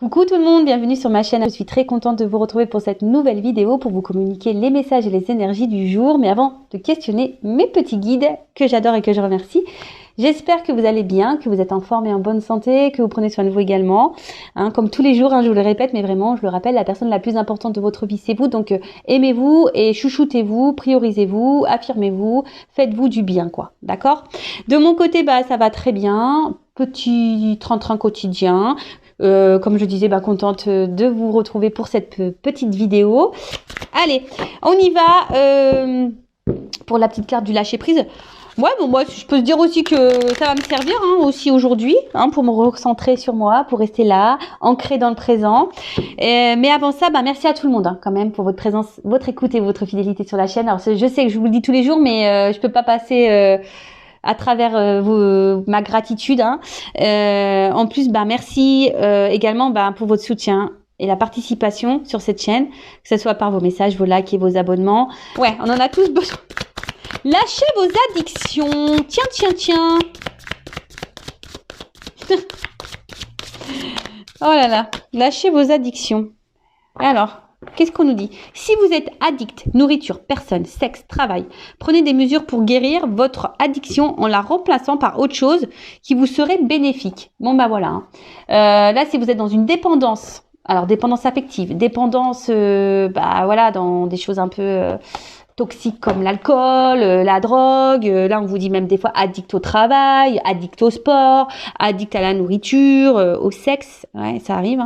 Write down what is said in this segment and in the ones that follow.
Coucou tout le monde, bienvenue sur ma chaîne. Je suis très contente de vous retrouver pour cette nouvelle vidéo pour vous communiquer les messages et les énergies du jour. Mais avant de questionner mes petits guides que j'adore et que je remercie, j'espère que vous allez bien, que vous êtes en forme et en bonne santé, que vous prenez soin de vous également. Comme tous les jours, je vous le répète, mais vraiment, je le rappelle, la personne la plus importante de votre vie, c'est vous. Donc aimez-vous et chouchoutez-vous, priorisez-vous, affirmez-vous, faites-vous du bien, quoi. D'accord? De mon côté, ça va très bien. Petit train-train quotidien. Comme je disais, contente de vous retrouver pour cette petite vidéo. Allez, on y va pour la petite carte du lâcher prise. Ouais, bon, moi, je peux se dire aussi que ça va me servir aussi aujourd'hui, pour me recentrer sur moi, pour rester là, ancré dans le présent. Mais avant ça, donc à tout le monde quand même pour votre présence, votre écoute et votre fidélité sur la chaîne. Alors, je sais que je vous le dis tous les jours, mais je peux pas passer à travers ma gratitude. En plus, merci également pour votre soutien et la participation sur cette chaîne, que ce soit par vos messages, vos likes et vos abonnements. Ouais, on en a tous besoin. Lâchez vos addictions. Tiens. Oh là là, lâchez vos addictions. Alors, qu'est-ce qu'on nous dit? Si vous êtes addict, nourriture, personne, sexe, travail, prenez des mesures pour guérir votre addiction en la remplaçant par autre chose qui vous serait bénéfique. Bon, voilà. Là, si vous êtes dans une dépendance, alors dépendance affective, dépendance, dans des choses un peu toxiques comme l'alcool, la drogue. Là, on vous dit même des fois addict au travail, addict au sport, addict à la nourriture, au sexe. Ouais, ça arrive.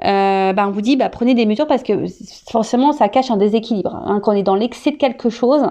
On vous dit prenez des mesures parce que forcément ça cache un déséquilibre. Quand on est dans l'excès de quelque chose,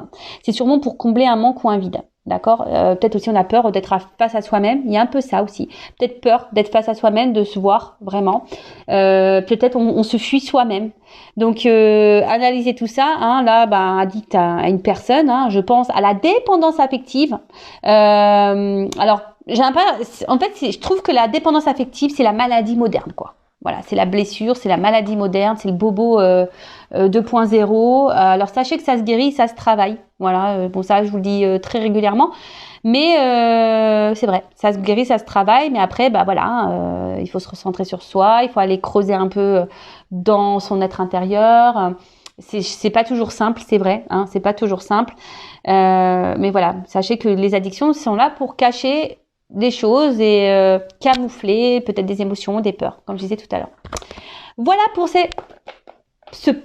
c'est sûrement pour combler un manque ou un vide. D'accord. Peut-être aussi on a peur d'être face à soi-même. Il y a un peu ça aussi. Peut-être peur d'être face à soi-même, de se voir vraiment. Peut-être on se fuit soi-même. Donc analysez tout ça. Addict à une personne. Je pense à la dépendance affective. Alors je trouve que la dépendance affective c'est la maladie moderne, quoi. Voilà, c'est la blessure, c'est la maladie moderne, c'est le bobo 2.0. Alors sachez que ça se guérit, ça se travaille. Voilà, ça je vous le dis très régulièrement. Mais c'est vrai, ça se guérit, ça se travaille. Mais après, il faut se recentrer sur soi, il faut aller creuser un peu dans son être intérieur. C'est pas toujours simple, c'est vrai, c'est pas toujours simple. Mais voilà, sachez que les addictions sont là pour cacher des choses et camoufler peut-être des émotions, des peurs, comme je disais tout à l'heure. Voilà pour je sais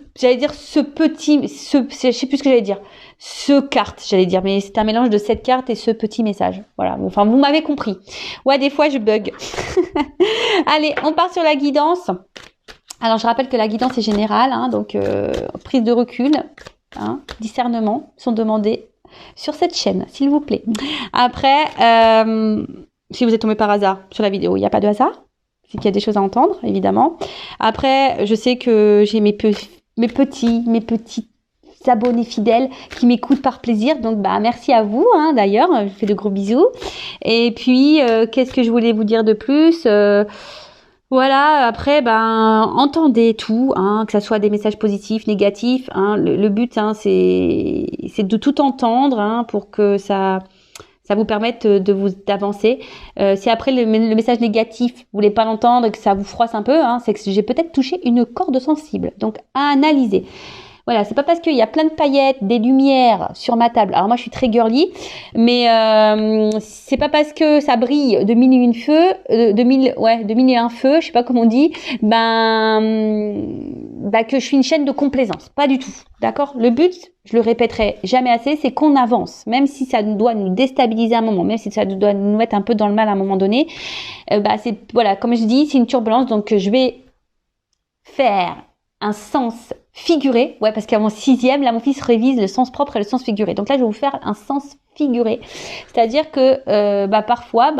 plus ce que j'allais dire, mais c'est un mélange de cette carte et ce petit message. Voilà, enfin vous m'avez compris. Ouais, des fois je bug. Allez, on part sur la guidance. Alors je rappelle que la guidance est générale, donc prise de recul, discernement sont demandés sur cette chaîne, s'il vous plaît. Après, si vous êtes tombé par hasard sur la vidéo, il n'y a pas de hasard. C'est qu'il y a des choses à entendre, évidemment. Après, je sais que j'ai mes petits abonnés fidèles qui m'écoutent par plaisir. Donc, merci à vous, d'ailleurs. Je vous fais de gros bisous. Et puis, qu'est-ce que je voulais vous dire de plus Voilà, après, entendez tout, que ça soit des messages positifs, négatifs. Le but, c'est de tout entendre, pour que ça vous permette d'avancer. Si après le message négatif, vous voulez pas l'entendre et que ça vous froisse un peu, c'est que j'ai peut-être touché une corde sensible. Donc, à analyser. Voilà, c'est pas parce qu'il y a plein de paillettes, des lumières sur ma table. Alors moi, je suis très girly, mais c'est pas parce que ça brille de mille et une feux, de mille et un feux, je sais pas comment on dit, que je suis une chaîne de complaisance. Pas du tout, d'accord? Le but, je le répéterai jamais assez, c'est qu'on avance, même si ça doit nous déstabiliser à un moment, même si ça doit nous mettre un peu dans le mal à un moment donné. Comme je dis, c'est une turbulence, donc je vais faire un sens figuré, parce qu'à mon 6e, là, mon fils révise le sens propre et le sens figuré. Donc là, je vais vous faire un sens figuré. C'est-à-dire que parfois,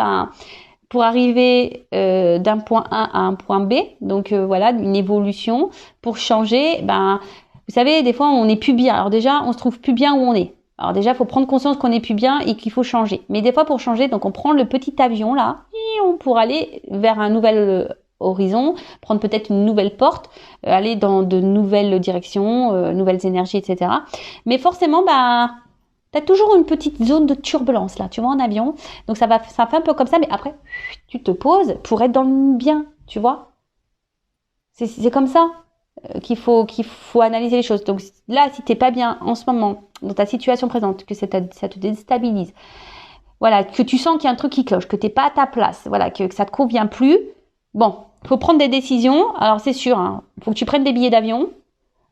pour arriver d'un point A à un point B, donc une évolution, pour changer, vous savez, des fois, on n'est plus bien. Alors déjà, on se trouve plus bien où on est. Alors déjà, il faut prendre conscience qu'on n'est plus bien et qu'il faut changer. Mais des fois, pour changer, donc on prend le petit avion là, pour aller vers un nouvel horizon, prendre peut-être une nouvelle porte, aller dans de nouvelles directions, nouvelles énergies, etc. Mais forcément, tu as toujours une petite zone de turbulence là, tu vois, en avion. Donc ça fait un peu comme ça, mais après, tu te poses pour être dans le bien, tu vois. C'est comme ça qu'il faut analyser les choses. Donc là, si t'es pas bien en ce moment, dans ta situation présente, que ça te déstabilise, voilà, que tu sens qu'il y a un truc qui cloche, que t'es pas à ta place, voilà, que ça te convient plus, bon, faut prendre des décisions. Alors c'est sûr, hein, faut que tu prennes des billets d'avion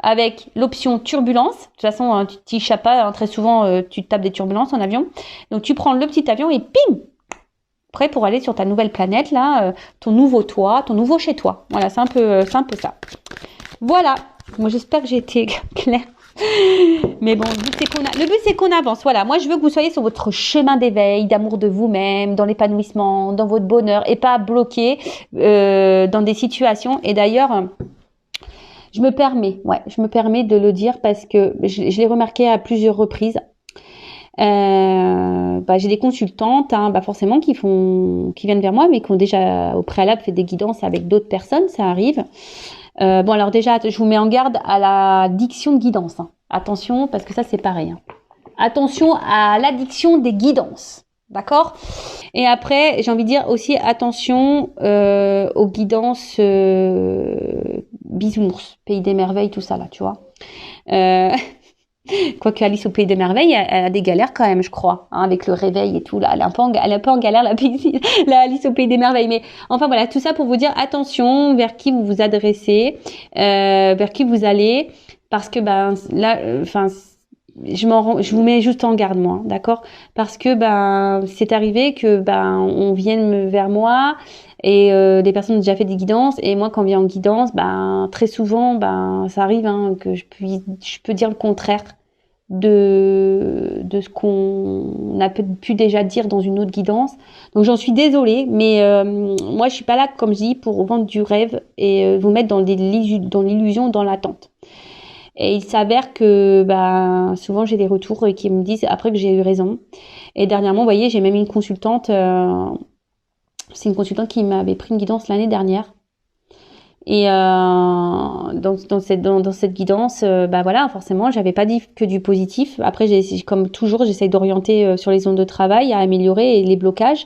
avec l'option turbulence. De toute façon, tu t'échappes pas, hein, très souvent, tu te tapes des turbulences en avion. Donc tu prends le petit avion et pim, prêt pour aller sur ta nouvelle planète, là, ton nouveau toi, ton nouveau chez toi. Voilà, c'est un peu ça. Voilà. Moi, j'espère que j'ai été claire. Mais bon, le but c'est qu'on avance. Voilà, moi je veux que vous soyez sur votre chemin d'éveil, d'amour de vous-même, dans l'épanouissement, dans votre bonheur, et pas bloqué dans des situations. Et d'ailleurs, je me permets de le dire parce que je l'ai remarqué à plusieurs reprises. J'ai des consultantes, forcément, qui viennent vers moi, mais qui ont déjà au préalable fait des guidances avec d'autres personnes, ça arrive. Alors déjà, je vous mets en garde à la diction de guidance. Attention, parce que ça c'est pareil. Attention à l'addiction des guidances, d'accord? Et après, j'ai envie de dire aussi attention aux guidances bisounours, Pays des merveilles, tout ça là, tu vois. Quoique Alice au Pays des merveilles, elle a des galères quand même, je crois, avec le réveil et tout là. Elle est un peu en galère la Alice au Pays des merveilles. Mais enfin voilà, tout ça pour vous dire attention vers qui vous vous adressez, vers qui vous allez, parce que je vous mets juste en garde moi, d'accord? Parce que c'est arrivé que on vienne vers moi et des personnes ont déjà fait des guidances et moi quand on vient en guidance, très souvent ça arrive que je peux dire le contraire de ce qu'on a pu déjà dire dans une autre guidance. Donc j'en suis désolée, mais moi je suis pas là, comme je dis, pour vendre du rêve et vous mettre dans l'illusion, dans l'attente. Et il s'avère que souvent j'ai des retours qui me disent après que j'ai eu raison. Et dernièrement, vous voyez, j'ai même une consultante, c'est une consultante qui m'avait pris une guidance l'année dernière. Et dans cette guidance, voilà, forcément, j'avais pas dit que du positif. Après, comme toujours, j'essaye d'orienter sur les zones de travail, à améliorer les blocages.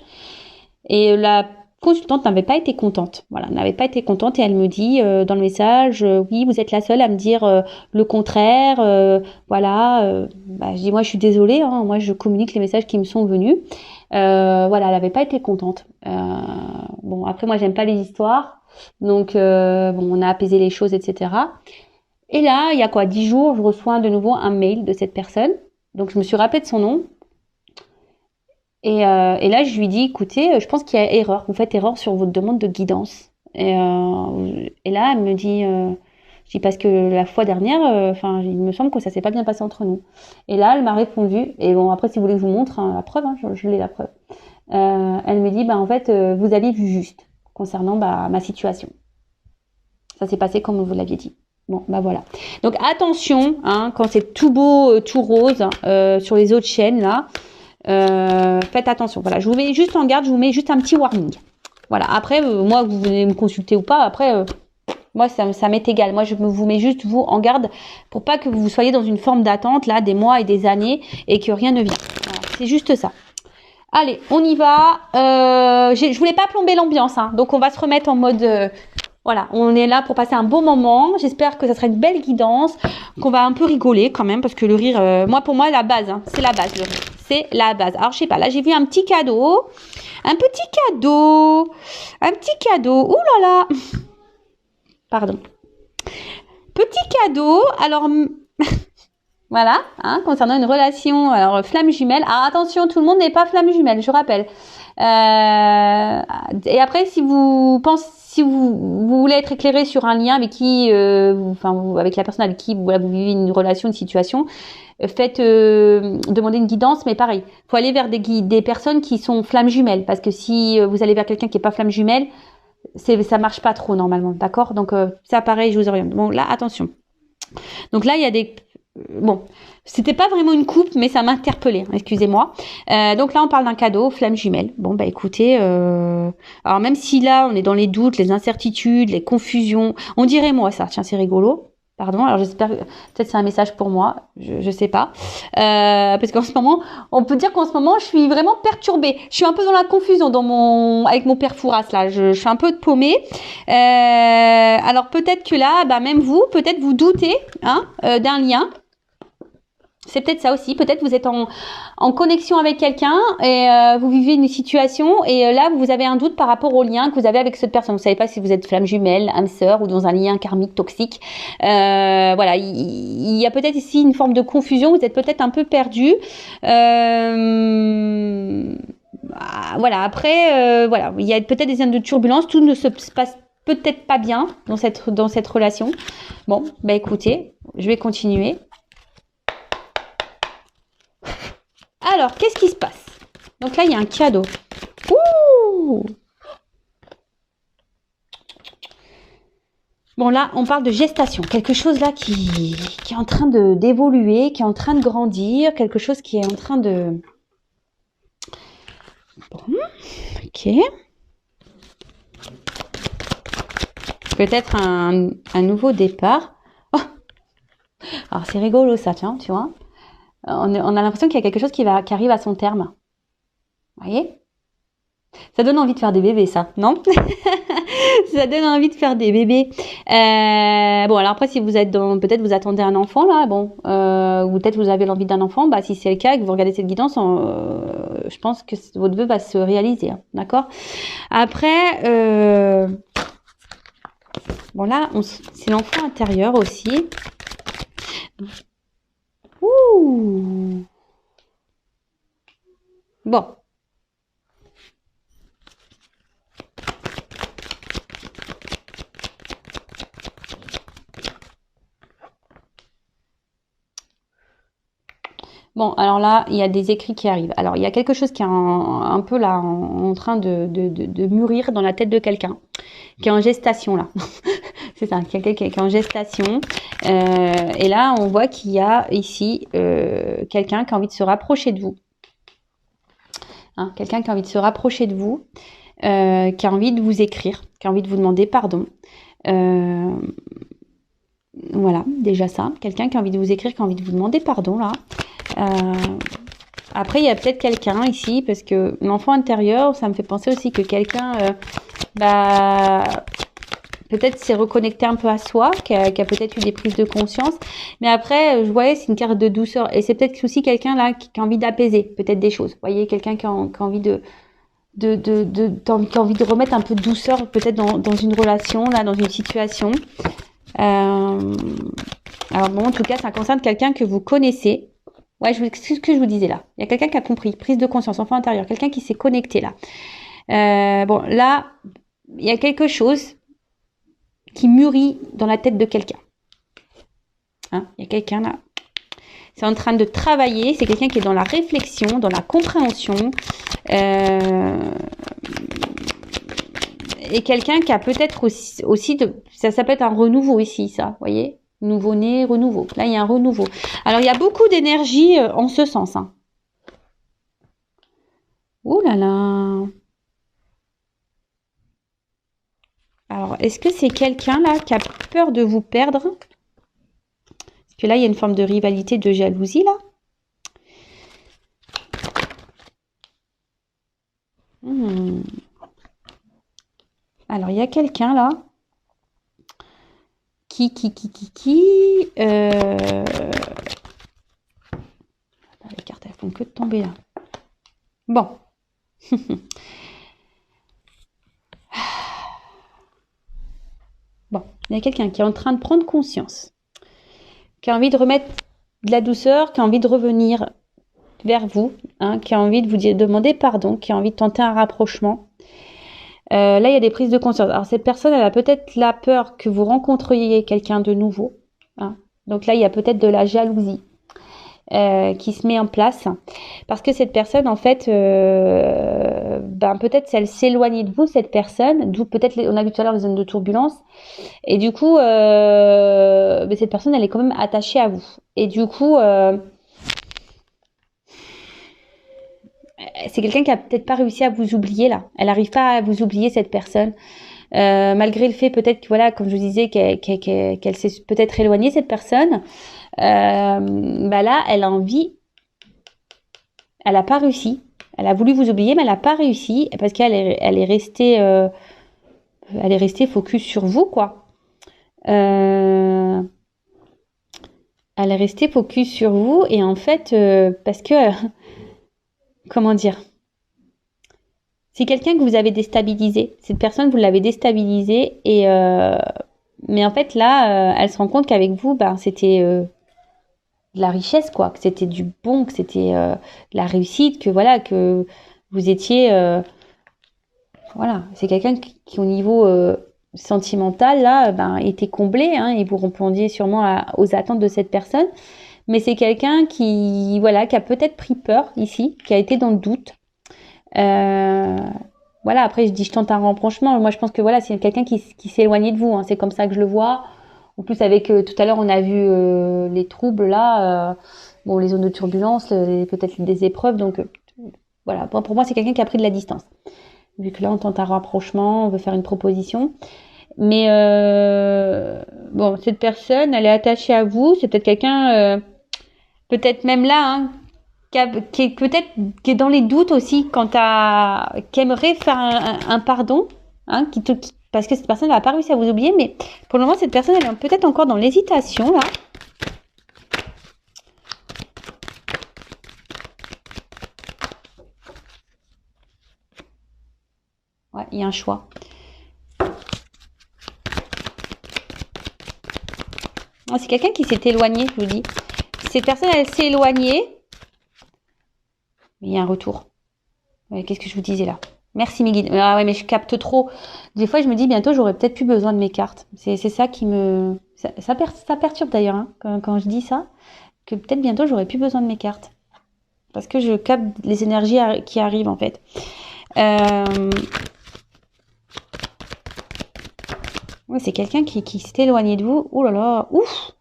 Et la consultante n'avait pas été contente. Voilà, n'avait pas été contente et elle me dit dans le message, oui, vous êtes la seule à me dire le contraire. Je dis moi, je suis désolée. Moi, je communique les messages qui me sont venus. Elle n'avait pas été contente. Après, moi, j'aime pas les histoires. Donc, on a apaisé les choses, etc. Et là, il y a 10 jours, je reçois de nouveau un mail de cette personne. Donc, je me suis rappelée de son nom. Et là, je lui dis, écoutez, je pense qu'il y a erreur. Vous faites erreur sur votre demande de guidance. Et là, elle me dit, je dis parce que la fois dernière, il me semble que ça s'est pas bien passé entre nous. Et là, elle m'a répondu. Et bon, après, si vous voulez que je vous montre la preuve, je l'ai la preuve. Elle me dit, vous aviez vu juste concernant ma situation. Ça s'est passé comme vous l'aviez dit. Bon, voilà. Donc attention, quand c'est tout beau, tout rose sur les autres chaînes là, faites attention. Voilà, je vous mets juste en garde, je vous mets juste un petit warning. Voilà. Après, moi, vous venez me consulter ou pas. Après, moi, ça m'est égal. Moi, je vous mets juste vous en garde pour pas que vous soyez dans une forme d'attente là, des mois et des années et que rien ne vient. Voilà, c'est juste ça. Allez, on y va. Je voulais pas plomber l'ambiance, donc on va se remettre en mode... voilà, on est là pour passer un bon moment. J'espère que ça sera une belle guidance, qu'on va un peu rigoler quand même, parce que le rire, pour moi, la base, c'est la base, le rire. C'est la base. Alors, je sais pas, là, j'ai vu un petit cadeau. Un petit cadeau. Ouh là là. Pardon. Petit cadeau. Alors... Voilà, concernant une relation, alors flamme jumelle. Alors attention, tout le monde n'est pas flamme jumelle, je rappelle. Et après, si vous voulez être éclairé sur un lien avec qui, avec la personne avec qui vous vivez une relation, une situation, faites demander une guidance, mais pareil, faut aller vers des personnes qui sont flamme jumelle, parce que si vous allez vers quelqu'un qui est pas flamme jumelle, ça marche pas trop normalement, d'accord? Donc ça, pareil, je vous oriente. Bon, là, attention. Donc là, il y a des... Bon, c'était pas vraiment une coupe, mais ça m'a interpellée, excusez-moi. Donc là, on parle d'un cadeau, flamme jumelle. Bon, écoutez, alors même si là, on est dans les doutes, les incertitudes, les confusions, on dirait moi ça, tiens, c'est rigolo. Pardon, alors j'espère que peut-être c'est un message pour moi, je sais pas. Parce qu'en ce moment, on peut dire qu'en ce moment, je suis vraiment perturbée. Je suis un peu dans la confusion avec mon père Fouras là. Je suis un peu paumée. Alors peut-être que là, même vous, peut-être vous doutez d'un lien. C'est peut-être ça aussi. Peut-être vous êtes en connexion avec quelqu'un et vous vivez une situation et là vous avez un doute par rapport au lien que vous avez avec cette personne. Vous savez pas si vous êtes flamme jumelle, âme sœur ou dans un lien karmique toxique. Voilà, il y a peut-être ici une forme de confusion. Vous êtes peut-être un peu perdu. Voilà. Après, voilà, il y a peut-être des zones de turbulence. Tout ne se passe peut-être pas bien dans cette relation. Bon, écoutez, je vais continuer. Alors, qu'est-ce qui se passe? Donc là, il y a un cadeau. Ouh! Bon, là, on parle de gestation. Quelque chose là qui est en train d'évoluer, qui est en train de grandir, quelque chose qui est en train de... Bon, ok. Peut-être un nouveau départ. Oh, alors, c'est rigolo ça, tiens, tu vois. On a l'impression qu'il y a quelque chose qui arrive à son terme. Vous voyez? Ça donne envie de faire des bébés, ça, non? Ça donne envie de faire des bébés. Bon, alors après, si vous êtes peut-être vous attendez un enfant, là, ou peut-être vous avez l'envie d'un enfant, si c'est le cas et que vous regardez cette guidance, je pense que votre vœu va se réaliser, hein, d'accord? Après, bon là, c'est l'enfant intérieur aussi. Ouh! Bon. Bon, alors là, il y a des écrits qui arrivent. Alors, il y a quelque chose qui est un peu là, en train de mûrir dans la tête de quelqu'un, qui est en gestation là. C'est ça, quelqu'un qui est en gestation. Et là, on voit qu'il y a ici quelqu'un qui a envie de se rapprocher de vous. Quelqu'un qui a envie de se rapprocher de vous, qui a envie de vous écrire, qui a envie de vous demander pardon. Voilà, déjà ça. Quelqu'un qui a envie de vous écrire, qui a envie de vous demander pardon, là. Après, il y a peut-être quelqu'un ici, parce que l'enfant intérieur, ça me fait penser aussi que quelqu'un, peut-être s'est reconnecté un peu à soi, qui a peut-être eu des prises de conscience. Mais après, je voyais, c'est une carte de douceur. Et c'est peut-être aussi quelqu'un là qui a envie d'apaiser peut-être des choses. Vous voyez, quelqu'un qui a envie qui a envie de remettre un peu de douceur peut-être dans une relation, là, dans une situation. Alors bon, en tout cas, ça concerne quelqu'un que vous connaissez. Ouais, c'est ce que je vous disais là. Il y a quelqu'un qui a compris, prise de conscience, enfant intérieur, quelqu'un qui s'est connecté là. Bon, là, il y a quelque chose qui mûrit dans la tête de quelqu'un. Il y a quelqu'un là. C'est en train de travailler. C'est quelqu'un qui est dans la réflexion, dans la compréhension. Et quelqu'un qui a peut-être aussi ça peut être un renouveau ici, ça, vous voyez, nouveau-né, renouveau. Là, il y a un renouveau. Alors, il y a beaucoup d'énergie en ce sens. Ouh là là. Alors, est-ce que c'est quelqu'un là qui a peur de vous perdre? Parce que là, il y a une forme de rivalité, de jalousie là. Alors, il y a quelqu'un là les cartes, elles font que de tomber là. Bon. Bon, il y a quelqu'un qui est en train de prendre conscience, qui a envie de remettre de la douceur, qui a envie de revenir vers vous, qui a envie de vous demander pardon, qui a envie de tenter un rapprochement. Là, il y a des prises de conscience. Alors, cette personne, elle a peut-être la peur que vous rencontriez quelqu'un de nouveau. Donc là, il y a peut-être de la jalousie qui se met en place. Parce que cette personne, en fait, peut-être elle s'éloigne de vous, cette personne. D'où peut-être, on a vu tout à l'heure les zones de turbulence. Et du coup, cette personne, elle est quand même attachée à vous. Et du coup... c'est quelqu'un qui a peut-être pas réussi à vous oublier là. Elle n'arrive pas à vous oublier, cette personne. malgré le fait peut-être que voilà, comme je vous disais, qu'elle s'est peut-être éloignée cette personne, bah là, elle a envie, elle n'a pas réussi. Elle a voulu vous oublier, mais elle n'a pas réussi parce elle est restée focus sur vous, quoi. Elle est restée focus sur vous et en fait, parce que, comment dire, c'est quelqu'un que vous avez déstabilisé. Cette personne, vous l'avez déstabilisée et mais en fait là, elle se rend compte qu'avec vous, ben c'était de la richesse, quoi, que c'était du bon, que c'était de la réussite, que voilà, que vous étiez, voilà, c'est quelqu'un qui au niveau sentimental là, ben était comblé, hein, et vous répondiez sûrement aux attentes de cette personne. Mais c'est quelqu'un qui, voilà, qui a peut-être pris peur ici, qui a été dans le doute. Voilà, après je dis je tente un rapprochement. Moi je pense que voilà, c'est quelqu'un qui s'est éloigné de vous, hein. C'est comme ça que je le vois. En plus avec tout à l'heure on a vu les troubles là, bon les zones de turbulence, peut-être des épreuves. Donc voilà, pour moi c'est quelqu'un qui a pris de la distance. Vu que là on tente un rapprochement, on veut faire une proposition. Mais bon, cette personne, elle est attachée à vous. C'est peut-être quelqu'un, peut-être même là, hein, qui est peut-être qui est dans les doutes aussi qui aimerait faire un pardon, hein, parce que cette personne n'a pas réussi à vous oublier, mais pour le moment cette personne elle est peut-être encore dans l'hésitation là. Ouais, il y a un choix. C'est quelqu'un qui s'est éloigné, je vous dis. Cette personne elle s'est éloignée, mais il y a un retour. Qu'est-ce que je vous disais là? Merci mes guides. Ah ouais, mais je capte trop. Des fois, je me dis bientôt, j'aurais peut-être plus besoin de mes cartes. C'est ça qui me... Ça perturbe d'ailleurs, hein, quand je dis ça, que peut-être bientôt, j'aurais plus besoin de mes cartes. Parce que je capte les énergies qui arrivent, en fait. Ouais, c'est quelqu'un qui s'est éloigné de vous. Ouh là là, ouf!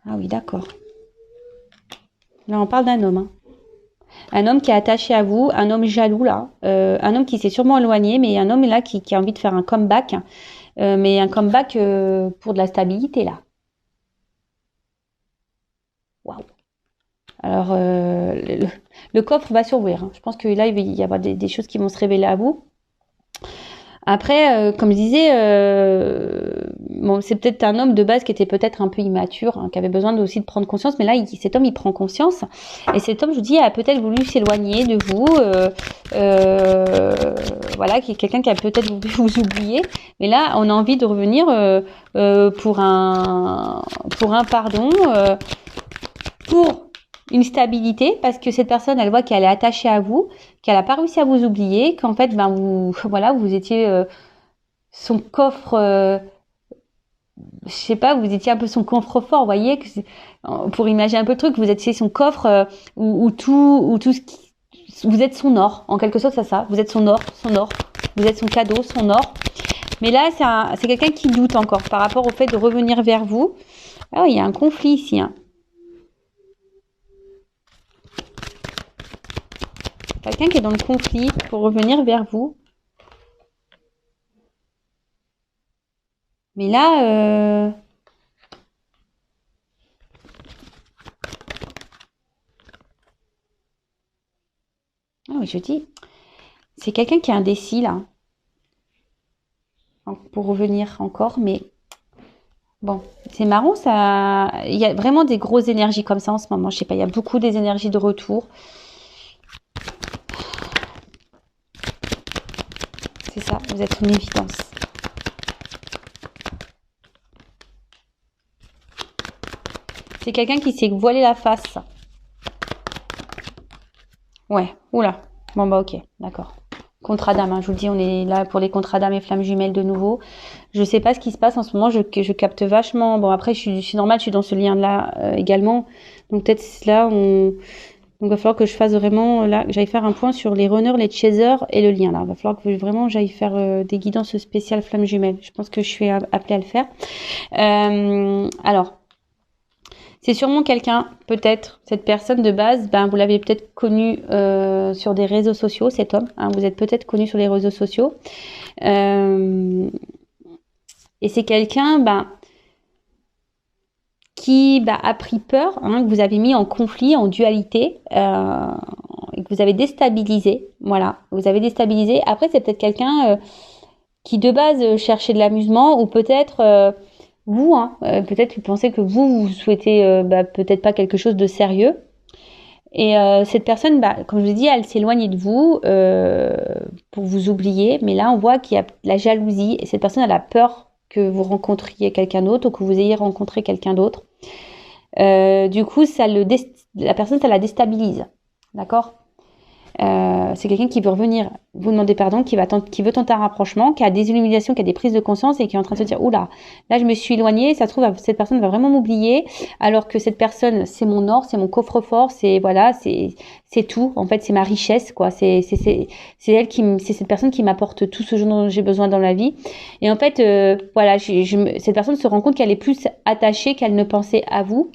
Ah oui, d'accord. Là, on parle d'un homme, hein. Un homme qui est attaché à vous, un homme jaloux là, un homme qui s'est sûrement éloigné, mais un homme là qui a envie de faire un comeback, mais un comeback pour de la stabilité là. Waouh. Alors le coffre va s'ouvrir, hein. Je pense que là il va y avoir des choses qui vont se révéler à vous. Après, comme je disais, bon, c'est peut-être un homme de base qui était peut-être un peu immature, hein, qui avait besoin aussi de prendre conscience. Mais là, cet homme, il prend conscience. Et cet homme, je vous dis, a peut-être voulu s'éloigner de vous. Voilà, qui est quelqu'un qui a peut-être voulu vous oublier. Mais là, on a envie de revenir pour un pardon, pour une stabilité, parce que cette personne, elle voit qu'elle est attachée à vous, qu'elle n'a pas réussi à vous oublier, qu'en fait, ben vous étiez son coffre, je sais pas, vous étiez un peu son coffre-fort, vous voyez, pour imaginer un peu le truc, vous étiez son coffre où tout ce qui, vous êtes son or, en quelque sorte, c'est ça, vous êtes son or, vous êtes son cadeau, son or. Mais là, c'est quelqu'un qui doute encore par rapport au fait de revenir vers vous. Ah, il y a un conflit ici, hein. Quelqu'un qui est dans le conflit pour revenir vers vous. Mais là, ah oui, je dis, c'est quelqu'un qui est indécis là. Pour revenir encore, mais bon, c'est marrant, ça. Il y a vraiment des grosses énergies comme ça en ce moment. Je sais pas, il y a beaucoup des énergies de retour. C'est ça, vous êtes une évidence. C'est quelqu'un qui s'est voilé la face. Ouais, oula. Bon bah ok, d'accord. Contrat d'âme, hein. Je vous dis, on est là pour les contrats d'âme et flammes jumelles de nouveau. Je sais pas ce qui se passe en ce moment, je capte vachement. Bon après, je suis normale, je suis dans ce lien-là également. Donc peut-être là, donc il va falloir que je fasse vraiment, là, que j'aille faire un point sur les runners, les chasers et le lien là. Il va falloir que vraiment j'aille faire des guidances spéciales flammes jumelles. Je pense que je suis appelée à le faire. Alors, C'est sûrement quelqu'un, peut-être, cette personne de base, ben, vous l'avez peut-être connu sur des réseaux sociaux, cet homme. Hein, vous êtes peut-être connu sur les réseaux sociaux. Et c'est quelqu'un qui a pris peur, que vous avez mis en conflit, en dualité, et que vous avez déstabilisé. Voilà, vous avez déstabilisé. Après, c'est peut-être quelqu'un qui, de base, cherchait de l'amusement, ou peut-être... vous, peut-être vous pensez que vous souhaitez peut-être pas quelque chose de sérieux. Et cette personne, comme je vous dis, elle s'éloigne de vous pour vous oublier. Mais là, on voit qu'il y a la jalousie. Et cette personne, elle a peur que vous rencontriez quelqu'un d'autre ou que vous ayez rencontré quelqu'un d'autre. Du coup, la personne, ça la déstabilise. D'accord ? C'est quelqu'un qui veut revenir vous demander pardon, qui veut tenter un rapprochement, qui a des illuminations, qui a des prises de conscience et qui est en train de se dire oula, là je me suis éloignée, ça se trouve cette personne va vraiment m'oublier, alors que cette personne c'est mon or, c'est mon coffre-fort, c'est tout, en fait c'est ma richesse quoi, c'est cette personne qui m'apporte tout ce dont j'ai besoin dans la vie. Et en fait cette personne se rend compte qu'elle est plus attachée qu'elle ne pensait à vous.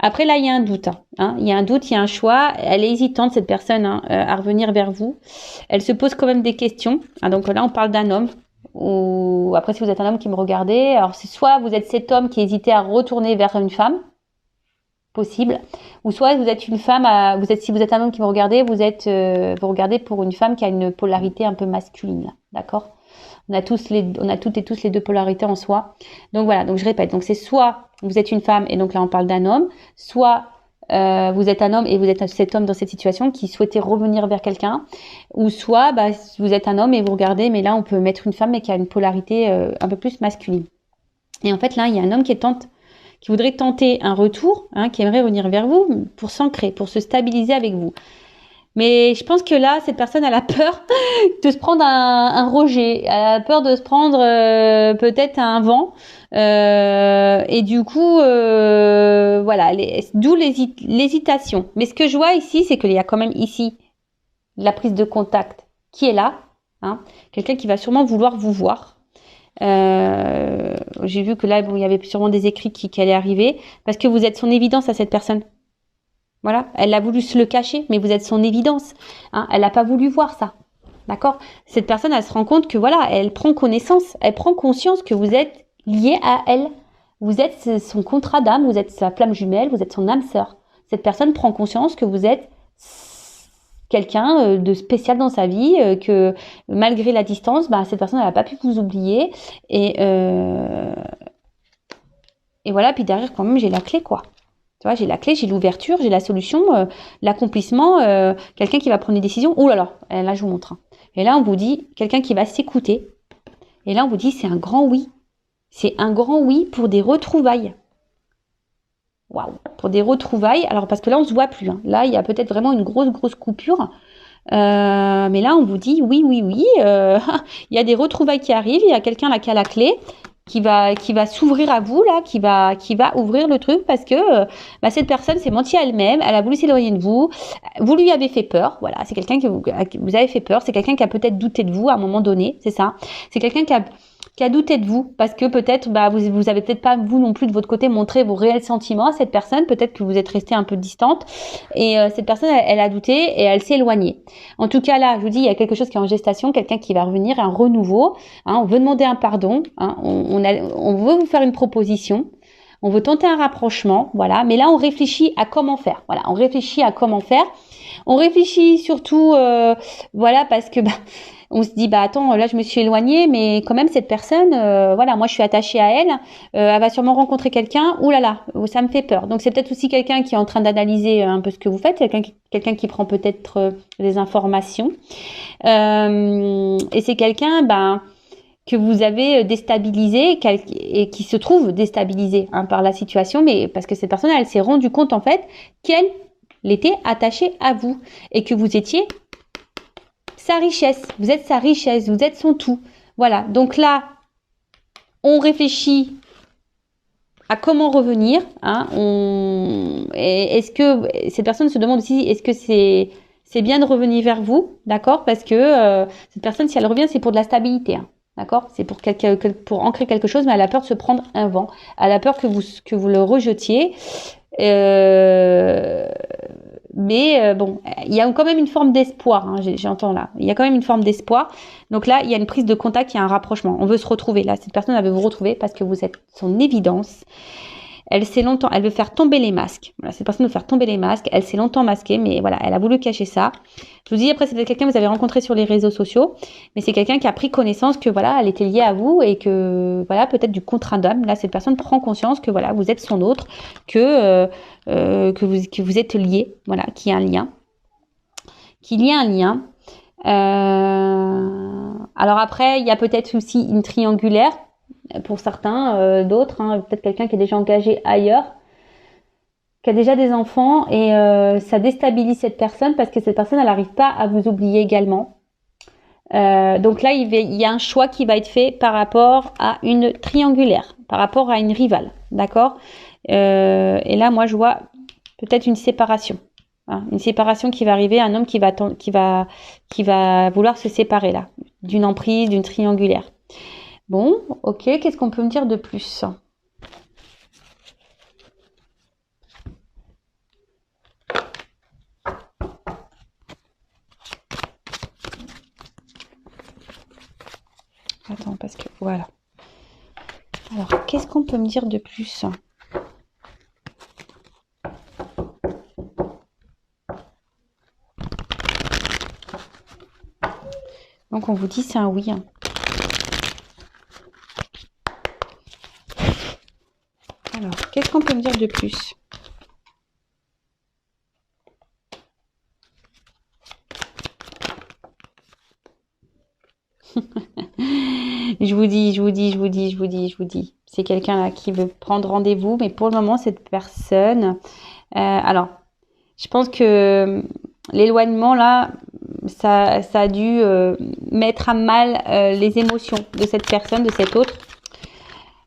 Après, là, il y a un doute. Il y a un doute, il y a un choix. Elle est hésitante, cette personne, à revenir vers vous. Elle se pose quand même des questions. Donc là, on parle d'un homme. Ou après, si vous êtes un homme qui me regardez, alors c'est soit vous êtes cet homme qui hésitait à retourner vers une femme, possible, ou soit vous êtes une femme, si vous êtes un homme qui me regardez, vous regardez pour une femme qui a une polarité un peu masculine. D'accord ? On a toutes et tous les deux polarités en soi. Donc voilà, donc je répète. Donc c'est soit vous êtes une femme et donc là on parle d'un homme, soit vous êtes un homme et vous êtes cet homme dans cette situation qui souhaitait revenir vers quelqu'un, ou soit vous êtes un homme et vous regardez, mais là on peut mettre une femme mais qui a une polarité un peu plus masculine. Et en fait là il y a un homme qui voudrait tenter un retour, qui aimerait revenir vers vous pour s'ancrer, pour se stabiliser avec vous. Mais je pense que là, cette personne, elle a peur de se prendre un rejet. Elle a peur de se prendre peut-être un vent. Et du coup, voilà, d'où l'hésitation. Mais ce que je vois ici, c'est qu'il y a quand même ici la prise de contact qui est là. Quelqu'un qui va sûrement vouloir vous voir. J'ai vu que là, il y avait sûrement des écrits qui allaient arriver. Parce que vous êtes son évidence à cette personne. Voilà, elle a voulu se le cacher, mais vous êtes son évidence. Elle n'a pas voulu voir ça. D'accord ? Cette personne, elle se rend compte que voilà, elle prend conscience que vous êtes lié à elle. Vous êtes son contrat d'âme, vous êtes sa flamme jumelle, vous êtes son âme sœur. Cette personne prend conscience que vous êtes quelqu'un de spécial dans sa vie, que malgré la distance, cette personne, elle n'a pas pu vous oublier. Et voilà, puis derrière, quand même, j'ai la clé, quoi. Tu vois, j'ai la clé, j'ai l'ouverture, j'ai la solution, l'accomplissement, quelqu'un qui va prendre des décisions. Ouh là là, là je vous montre. Et là, on vous dit, quelqu'un qui va s'écouter. Et là, on vous dit, c'est un grand oui. C'est un grand oui pour des retrouvailles. Waouh, pour des retrouvailles. Alors, parce que là, on se voit plus. Là, il y a peut-être vraiment une grosse coupure. Mais là, on vous dit, oui. Il y a des retrouvailles qui arrivent. Il y a quelqu'un là qui a la clé. Qui va s'ouvrir à vous là, qui va ouvrir le truc parce que cette personne s'est mentie à elle-même, elle a voulu s'éloigner de vous, vous lui avez fait peur, voilà, c'est quelqu'un que vous avez fait peur, c'est quelqu'un qui a peut-être douté de vous à un moment donné, c'est ça, c'est quelqu'un qui a douté de vous parce que peut-être vous avez peut-être pas vous non plus de votre côté montré vos réels sentiments à cette personne, peut-être que vous êtes resté un peu distante et cette personne elle a douté et elle s'est éloignée. En tout cas là, je vous dis il y a quelque chose qui est en gestation, quelqu'un qui va revenir, un renouveau, on veut demander un pardon, on veut vous faire une proposition. On veut tenter un rapprochement, voilà, mais là on réfléchit à comment faire. Voilà, on réfléchit à comment faire. On réfléchit surtout parce que on se dit attends, là je me suis éloignée, mais quand même cette personne moi je suis attachée à elle, elle va sûrement rencontrer quelqu'un, ouh là là, ça me fait peur. Donc c'est peut-être aussi quelqu'un qui est en train d'analyser un peu ce que vous faites, quelqu'un qui prend peut-être des informations. Et c'est quelqu'un que vous avez déstabilisé et qui se trouve déstabilisé par la situation, mais parce que cette personne elle s'est rendue compte en fait qu'elle était attachée à vous et que vous étiez sa richesse, vous êtes sa richesse, vous êtes son tout. Voilà, donc là, on réfléchit à comment revenir. Est-ce que cette personne se demande aussi, est-ce que c'est bien de revenir vers vous, d'accord ? Parce que cette personne, si elle revient, c'est pour de la stabilité. D'accord? C'est pour ancrer quelque chose, mais elle a peur de se prendre un vent. Elle a peur que vous le rejetiez. Mais bon, il y a quand même une forme d'espoir, hein, j'entends là. Il y a quand même une forme d'espoir. Donc là, il y a une prise de contact, il y a un rapprochement. On veut se retrouver. Là, cette personne, elle veut vous retrouver parce que vous êtes son évidence. Elle veut faire tomber les masques. Voilà, cette personne veut faire tomber les masques. Elle s'est longtemps masquée, mais voilà, elle a voulu cacher ça. Je vous dis, après, c'est peut-être quelqu'un que vous avez rencontré sur les réseaux sociaux, mais c'est quelqu'un qui a pris connaissance que voilà, elle était liée à vous et que voilà, peut-être du contrat d'âme. Là, cette personne prend conscience que voilà, vous êtes son autre, que vous êtes liés, voilà, qu'il y a un lien. Alors après, il y a peut-être aussi une triangulaire. Pour certains, d'autres, hein, peut-être quelqu'un qui est déjà engagé ailleurs, qui a déjà des enfants et ça déstabilise cette personne parce que cette personne, elle n'arrive pas à vous oublier également. Donc là, il y a un choix qui va être fait par rapport à une triangulaire, par rapport à une rivale, d'accord? Et là, moi, je vois peut-être une séparation. Hein, une séparation qui va arriver, un homme qui va vouloir se séparer là, d'une emprise, d'une triangulaire. Bon, ok, qu'est-ce qu'on peut me dire de plus? Attends, parce que voilà. Alors, qu'est-ce qu'on peut me dire de plus? Donc, on vous dit c'est un oui. Hein. Alors, qu'est-ce qu'on peut me dire de plus? Je vous dis. C'est quelqu'un là qui veut prendre rendez-vous, mais pour le moment, cette personne... alors, je pense que l'éloignement là, ça a dû mettre à mal les émotions de cette personne, de cet autre.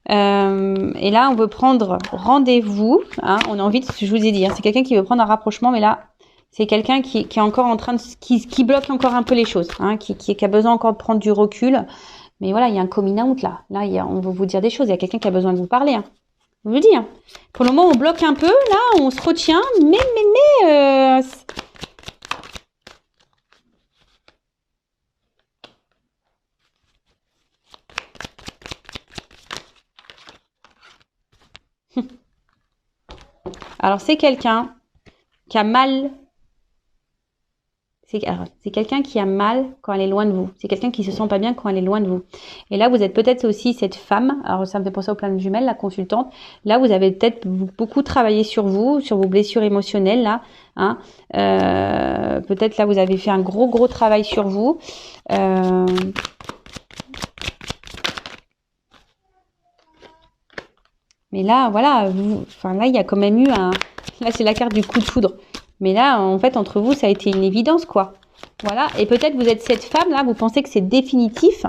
Et là, on veut prendre rendez-vous. Hein, on a envie de, je vous ai dit, hein, c'est quelqu'un qui veut prendre un rapprochement, mais là, c'est quelqu'un qui est encore en train de, qui bloque encore un peu les choses, hein, qui a besoin encore de prendre du recul. Mais voilà, il y a un coming out là. Là, on veut vous dire des choses. Il y a quelqu'un qui a besoin de vous parler. Hein. Je vous dis. Hein. Pour le moment, on bloque un peu. Là, on se retient. Mais. Alors, c'est quelqu'un qui a mal. C'est quelqu'un qui a mal quand elle est loin de vous. C'est quelqu'un qui se sent pas bien quand elle est loin de vous. Et là, vous êtes peut-être aussi cette femme. Alors, ça me fait penser au plan de jumelles, la consultante. Là, vous avez peut-être beaucoup travaillé sur vous, sur vos blessures émotionnelles, là. Hein. Peut-être là, vous avez fait un gros travail sur vous. Mais là, voilà. Là, il y a quand même eu un... Là, c'est la carte du coup de foudre. Mais là, en fait, entre vous, ça a été une évidence, quoi. Voilà. Et peut-être vous êtes cette femme-là, vous pensez que c'est définitif.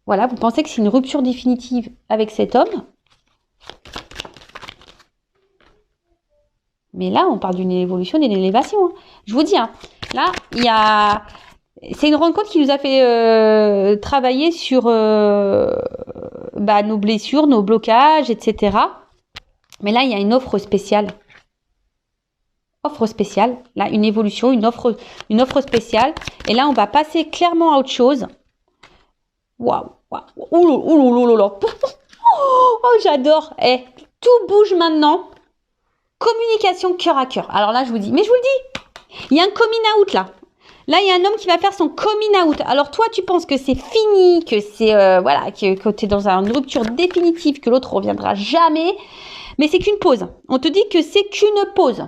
Voilà, vous pensez que c'est une rupture définitive avec cet homme. Mais là, on parle d'une évolution, d'une élévation. Hein. Je vous dis, hein, là, il y a... C'est une rencontre qui nous a fait travailler sur nos blessures, nos blocages, etc. Mais là, il y a une offre spéciale. Offre spéciale, là une évolution, une offre spéciale, et là on va passer clairement à autre chose. Waouh, oh j'adore. Tout bouge maintenant. Communication cœur à cœur. Alors là je vous dis, mais je vous le dis, il y a un coming out là. Là il y a un homme qui va faire son coming out. Alors toi tu penses que c'est fini, que c'est que tu es dans une rupture définitive, que l'autre reviendra jamais, mais c'est qu'une pause. On te dit que c'est qu'une pause.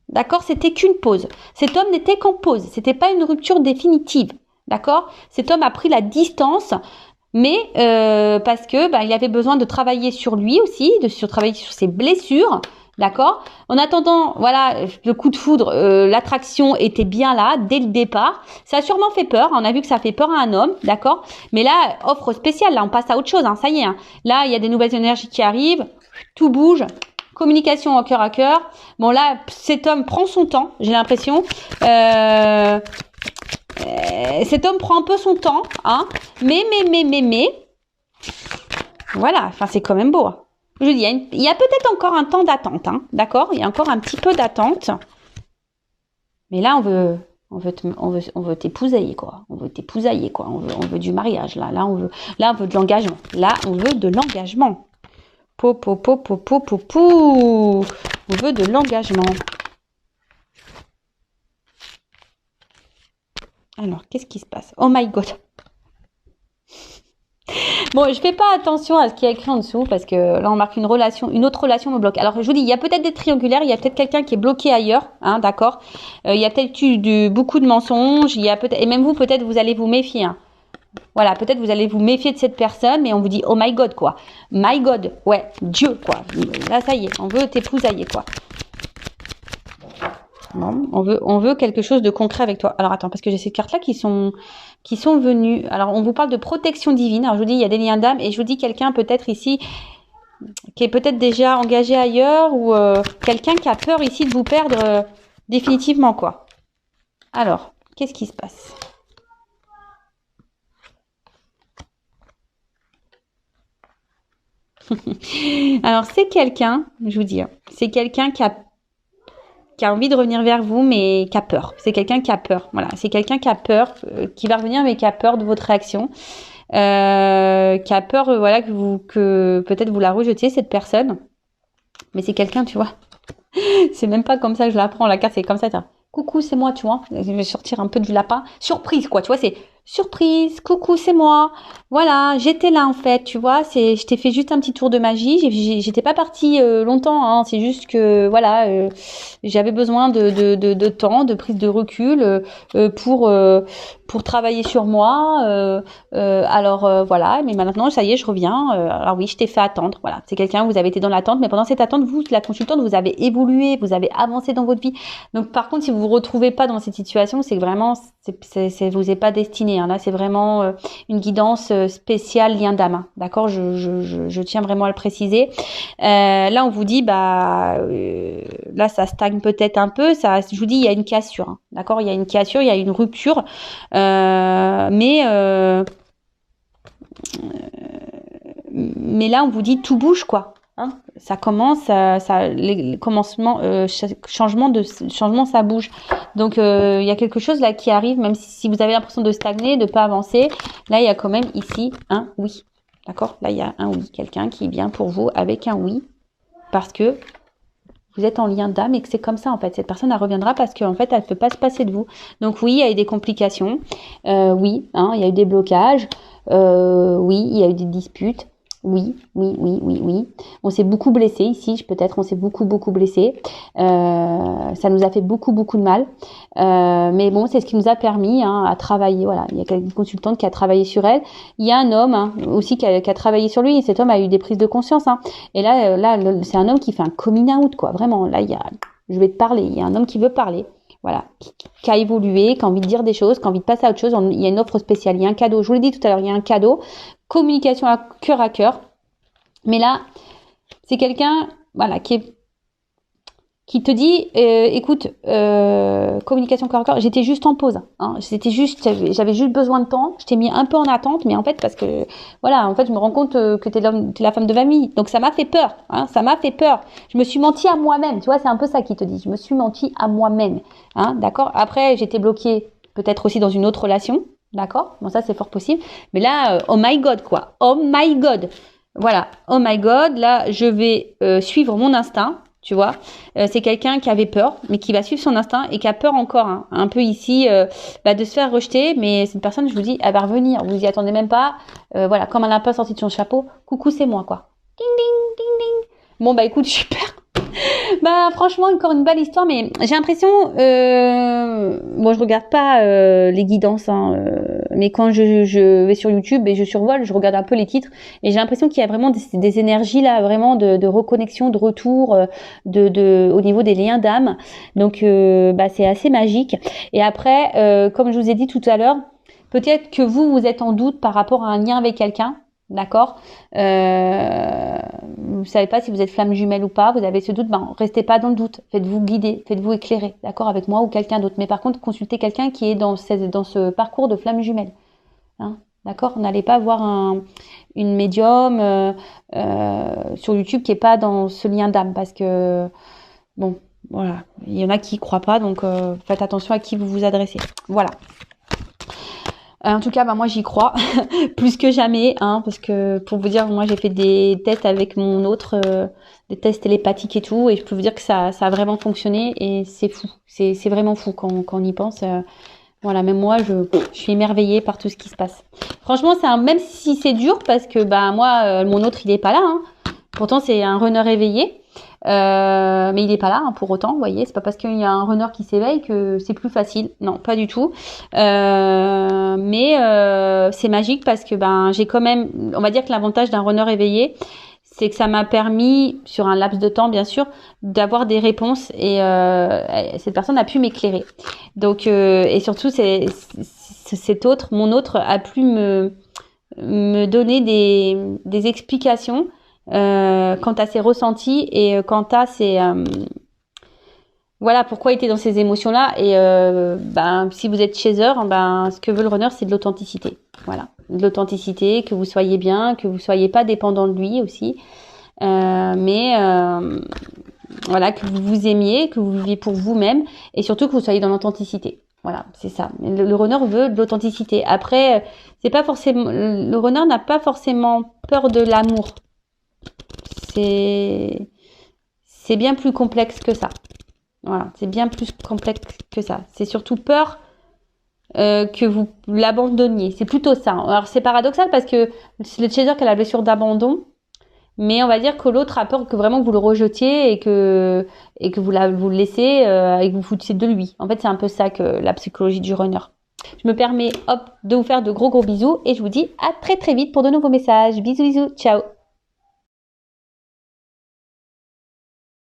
D'accord, c'était qu'une pause. Cet homme n'était qu'en pause. C'était pas une rupture définitive. D'accord, cet homme a pris la distance, mais parce que il avait besoin de travailler sur lui aussi, travailler sur ses blessures. D'accord. En attendant, voilà, le coup de foudre, l'attraction était bien là dès le départ. Ça a sûrement fait peur. On a vu que ça fait peur à un homme, d'accord. Mais là, offre spéciale. Là, on passe à autre chose. Hein, ça y est. Hein. Là, il y a des nouvelles énergies qui arrivent. Tout bouge. Communication en cœur à cœur. Bon là, cet homme prend son temps, j'ai l'impression. cet homme prend un peu son temps, hein, mais, voilà, enfin, c'est quand même beau. Hein. Je dis, il y a peut-être encore un temps d'attente, hein, d'accord? Il y a encore un petit peu d'attente. Mais là, on veut t'épousailler, quoi. On veut t'épousailler, quoi. On veut du mariage, là. Là, on veut de l'engagement. Là, on veut de l'engagement. On veut de l'engagement. Alors, qu'est-ce qui se passe? Oh my God. Bon, je fais pas attention à ce qui est écrit en dessous parce que là, on marque une autre relation me bloque. Alors, je vous dis, il y a peut-être des triangulaires, il y a peut-être quelqu'un qui est bloqué ailleurs, hein, d'accord. Il y a peut-être eu beaucoup de mensonges, il y a peut-être, et même vous, peut-être, vous allez vous méfier. Hein. Voilà, peut-être vous allez vous méfier de cette personne, mais on vous dit, oh my God, quoi. My God, ouais, Dieu, quoi. Là, ça y est, on veut t'épousailler, quoi. Bon, on veut quelque chose de concret avec toi. Alors attends, parce que j'ai ces cartes-là qui sont venues. Alors on vous parle de protection divine. Alors je vous dis, il y a des liens d'âme et je vous dis quelqu'un peut-être ici qui est peut-être déjà engagé ailleurs ou quelqu'un qui a peur ici de vous perdre définitivement, quoi. Alors, qu'est-ce qui se passe? Alors c'est quelqu'un, je vous dis, hein, c'est quelqu'un qui a envie de revenir vers vous, mais qui a peur. C'est quelqu'un qui a peur. Voilà, c'est quelqu'un qui a peur, qui va revenir, mais qui a peur de votre réaction, qui a peur, voilà, que peut-être vous la rejetez, cette personne. Mais c'est quelqu'un, tu vois. C'est même pas comme ça que je la prends. La carte, c'est comme ça. Coucou, c'est moi, tu vois. Je vais sortir un peu du lapin. Surprise, quoi. Tu vois, c'est surprise. Coucou, c'est moi. Voilà, j'étais là en fait, tu vois. Je t'ai fait juste un petit tour de magie. J'étais pas partie longtemps. Hein. C'est juste que voilà, j'avais besoin de temps, de prise de recul pour travailler sur moi. Alors voilà. Mais maintenant, ça y est, je reviens. Alors oui, je t'ai fait attendre. Voilà, c'est quelqu'un. Vous avez été dans l'attente, mais pendant cette attente, vous, la consultante, vous avez évolué, vous avez avancé dans votre vie. Donc par contre, si vous vous retrouvez pas dans cette situation, c'est que vraiment, vous est pas destiné. Hein. Là, c'est vraiment une guidance spéciale lien d'âme. Hein. D'accord, je tiens vraiment à le préciser. Là, on vous dit, là, ça stagne peut-être un peu. Ça, je vous dis, il y a une cassure. Hein. D'accord, il y a une cassure, il y a une rupture, mais là, on vous dit tout bouge, quoi. Hein, ça commence, les commencements, changement, ça bouge. Donc il y a quelque chose là qui arrive, même si vous avez l'impression de stagner, de pas avancer. Là, il y a quand même ici un oui. D'accord? Là, il y a un oui, quelqu'un qui est bien pour vous avec un oui, parce que vous êtes en lien d'âme et que c'est comme ça en fait. Cette personne, elle reviendra parce qu'en fait, elle ne peut pas se passer de vous. Donc oui, il y a eu des complications. Oui, hein, il y a eu des blocages. Oui, il y a eu des disputes. Oui. On s'est beaucoup blessé ici, peut-être. On s'est beaucoup blessé. Ça nous a fait beaucoup de mal. Mais bon, c'est ce qui nous a permis à travailler. Voilà, il y a une consultante qui a travaillé sur elle. Il y a un homme aussi qui a travaillé sur lui. Et cet homme a eu des prises de conscience. Et là, c'est un homme qui fait un coming out, quoi. Vraiment, là, je vais te parler. Il y a un homme qui veut parler. Voilà, qui a évolué, qui a envie de dire des choses, qui a envie de passer à autre chose. Il y a une offre spéciale, il y a un cadeau. Je vous l'ai dit tout à l'heure, il y a un cadeau. Communication à cœur. Mais là, c'est quelqu'un, voilà, qui te dit, écoute, communication cœur à cœur, j'étais juste en pause. Hein, j'avais juste besoin de temps. Je t'ai mis un peu en attente, mais en fait, parce que, voilà, en fait, je me rends compte que t'es la femme de ma vie. Donc, ça m'a fait peur. Hein, ça m'a fait peur. Je me suis menti à moi-même. Tu vois, c'est un peu ça qui te dit. Je me suis menti à moi-même. Hein, d'accord? Après, j'étais bloquée peut-être aussi dans une autre relation. D'accord? Bon, ça, c'est fort possible. Mais là, oh my God, quoi. Oh my God. Voilà. Oh my God. Là, je vais suivre mon instinct. Tu vois, c'est quelqu'un qui avait peur, mais qui va suivre son instinct et qui a peur encore, un peu ici, de se faire rejeter. Mais cette personne, je vous dis, elle va revenir. Vous y attendez même pas. Voilà, comme elle n'a pas sorti de son chapeau, coucou, c'est moi, quoi. Ding, ding, ding, ding. Bon, écoute, super. Franchement, encore une belle histoire, mais j'ai l'impression, je regarde pas les guidances, mais quand je vais sur YouTube et je survole, je regarde un peu les titres et j'ai l'impression qu'il y a vraiment des énergies là, vraiment de reconnexion, de retour, au niveau des liens d'âme. Donc, c'est assez magique. Et après, comme je vous ai dit tout à l'heure, peut-être que vous êtes en doute par rapport à un lien avec quelqu'un. d'accord. Vous savez pas si vous êtes flamme jumelle ou pas, vous avez ce doute, ben restez pas dans le doute, faites-vous guider, faites-vous éclairer, d'accord, avec moi ou quelqu'un d'autre. Mais par contre, consultez quelqu'un qui est dans ce parcours de flamme jumelle, hein, d'accord. N'allez pas voir une médium sur YouTube qui est pas dans ce lien d'âme, parce que bon, voilà, il y en a qui y croient pas, donc faites attention à qui vous vous adressez. Voilà. En tout cas, bah moi j'y crois plus que jamais, hein, parce que pour vous dire, moi j'ai fait des tests avec mon autre, des tests télépathiques et tout, et je peux vous dire que ça a vraiment fonctionné, et c'est fou, c'est vraiment fou quand on y pense. Voilà, même moi je suis émerveillée par tout ce qui se passe. Franchement, même si c'est dur, parce que bah moi mon autre il est pas là, hein. Pourtant c'est un runner éveillé. Mais il est pas là, hein, pour autant, vous voyez, c'est pas parce qu'il y a un runner qui s'éveille que c'est plus facile, non, pas du tout. Mais c'est magique parce que ben j'ai quand même, on va dire que l'avantage d'un runner éveillé, c'est que ça m'a permis, sur un laps de temps bien sûr, d'avoir des réponses, et cette personne a pu m'éclairer. Donc et surtout mon autre a pu me donner des explications quant à ses ressentis, et quant à ses voilà pourquoi il était dans ces émotions-là. Et ben si vous êtes chaser, ben ce que veut le runner, c'est de l'authenticité. Voilà, de l'authenticité, que vous soyez bien, que vous soyez pas dépendant de lui aussi, mais voilà, que vous vous aimiez, que vous viviez pour vous-même, et surtout que vous soyez dans l'authenticité. Voilà, c'est ça. Le runner veut de l'authenticité. Après, c'est pas forcément, le runner n'a pas forcément peur de l'amour. C'est bien plus complexe que ça. Voilà, c'est bien plus complexe que ça. C'est surtout peur que vous l'abandonniez. C'est plutôt ça. Alors c'est paradoxal parce que c'est le chaser qui a la blessure d'abandon, mais on va dire que l'autre a peur que vraiment vous le rejetiez, et que vous le laissez et que vous foutiez de lui. En fait, c'est un peu ça que la psychologie du runner. Je me permets de vous faire de gros bisous, et je vous dis à très très vite pour de nouveaux messages. Bisous, ciao.